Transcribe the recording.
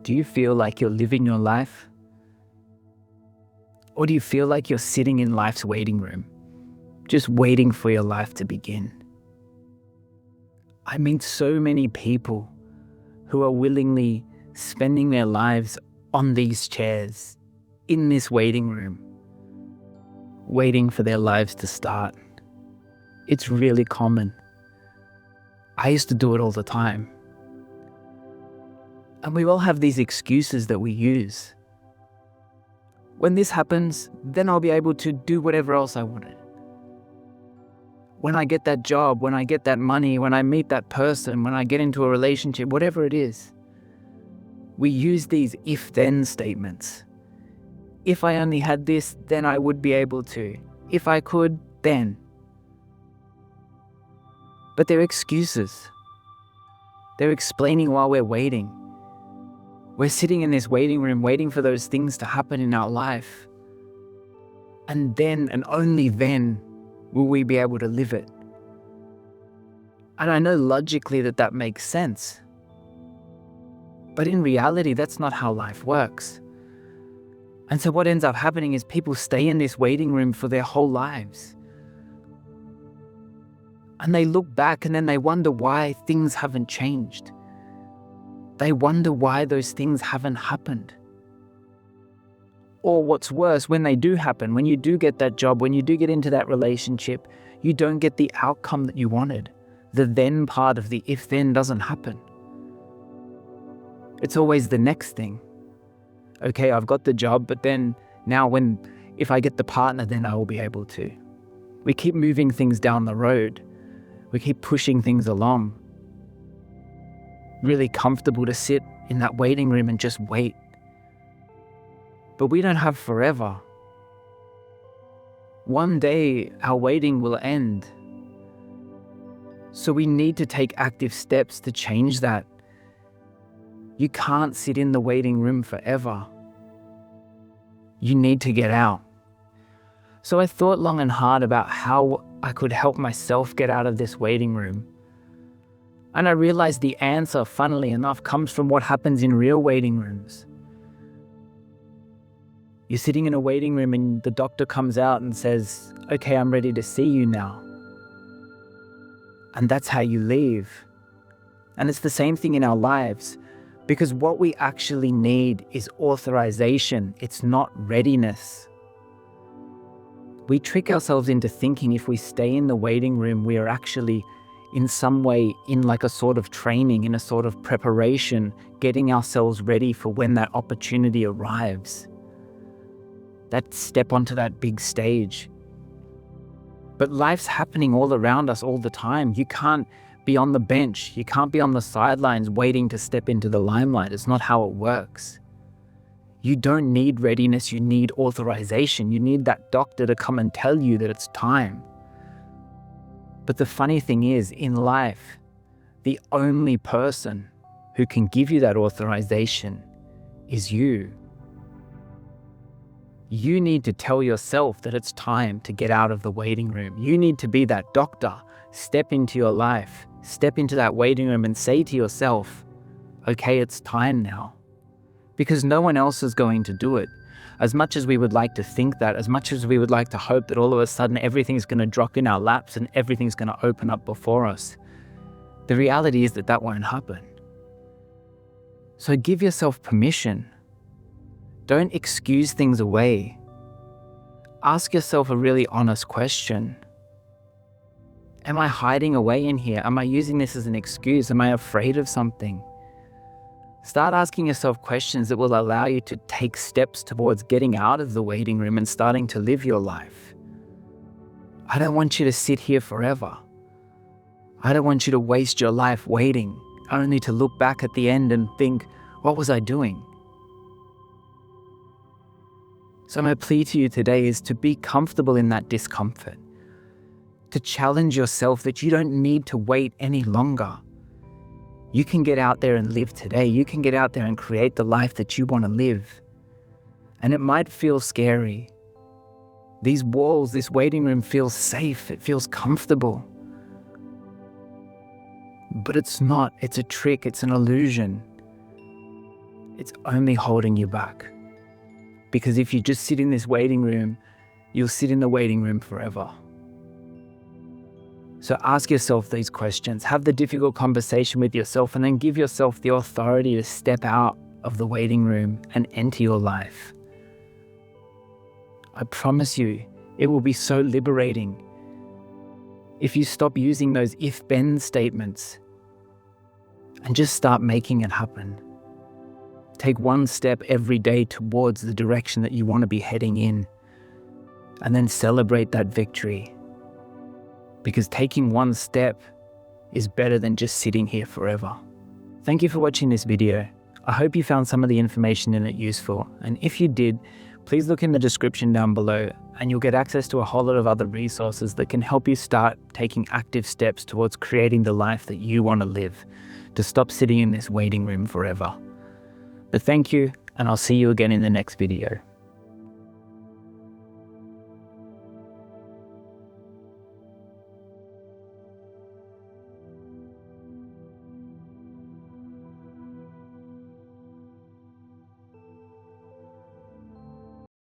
Do you feel like you're living your life? Or do you feel like you're sitting in life's waiting room, just waiting for your life to begin? I meet so many people who are willingly spending their lives on these chairs, in this waiting room, waiting for their lives to start. It's really common. I used to do it all the time. And we all have these excuses that we use. When this happens, then I'll be able to do whatever else I wanted. When I get that job, when I get that money, when I meet that person, when I get into a relationship, whatever it is, we use these if-then statements. If I only had this, then I would be able to. If I could, then. But they're excuses. They're explaining while we're waiting. We're sitting in this waiting room waiting for those things to happen in our life. And then, and only then, will we be able to live it. And I know logically that makes sense. But in reality, that's not how life works. And so what ends up happening is people stay in this waiting room for their whole lives. And they look back and then they wonder why things haven't changed. They wonder why those things haven't happened. Or what's worse, when they do happen, when you do get that job, when you do get into that relationship, you don't get the outcome that you wanted. The then part of the if-then doesn't happen. It's always the next thing. Okay, I've got the job, but then now if I get the partner, then I will be able to. We keep moving things down the road. We keep pushing things along. Really comfortable to sit in that waiting room and just wait. But we don't have forever. One day, our waiting will end. So we need to take active steps to change that. You can't sit in the waiting room forever. You need to get out. So I thought long and hard about how I could help myself get out of this waiting room. And I realized the answer, funnily enough, comes from what happens in real waiting rooms. You're sitting in a waiting room and the doctor comes out and says, okay, I'm ready to see you now. And that's how you leave. And it's the same thing in our lives, because what we actually need is authorization. It's not readiness. We trick ourselves into thinking if we stay in the waiting room, we are actually in some way in like a sort of training, in a sort of preparation, getting ourselves ready for when that opportunity arrives. That step onto that big stage. But life's happening all around us all the time. You can't be on the bench. You can't be on the sidelines waiting to step into the limelight. It's not how it works. You don't need readiness. You need authorization. You need that doctor to come and tell you that it's time. But the funny thing is, in life, the only person who can give you that authorization is you. You need to tell yourself that it's time to get out of the waiting room. You need to be that doctor. Step into your life. Step into that waiting room and say to yourself, okay, it's time now. Because no one else is going to do it. As much as we would like to think that, as much as we would like to hope that all of a sudden everything's going to drop in our laps and everything's going to open up before us, the reality is that won't happen. So give yourself permission. Don't excuse things away. Ask yourself a really honest question. Am I hiding away in here? Am I using this as an excuse? Am I afraid of something? Start asking yourself questions that will allow you to take steps towards getting out of the waiting room and starting to live your life. I don't want you to sit here forever. I don't want you to waste your life waiting, only to look back at the end and think, what was I doing? So my plea to you today is to be comfortable in that discomfort, to challenge yourself that you don't need to wait any longer. You can get out there and live today. You can get out there and create the life that you want to live. And it might feel scary. These walls, this waiting room feels safe. It feels comfortable. But it's not. It's a trick. It's an illusion. it's only holding you back. Because if you just sit in this waiting room, you'll sit in the waiting room forever. So ask yourself these questions, have the difficult conversation with yourself, and then give yourself the authority to step out of the waiting room and enter your life. I promise you, it will be so liberating if you stop using those if-then statements and just start making it happen. Take one step every day towards the direction that you want to be heading in, and then celebrate that victory. Because taking one step is better than just sitting here forever. Thank you for watching this video. I hope you found some of the information in it useful, and if you did, please look in the description down below and you'll get access to a whole lot of other resources that can help you start taking active steps towards creating the life that you want to live, to stop sitting in this waiting room forever. But thank you, and I'll see you again in the next video.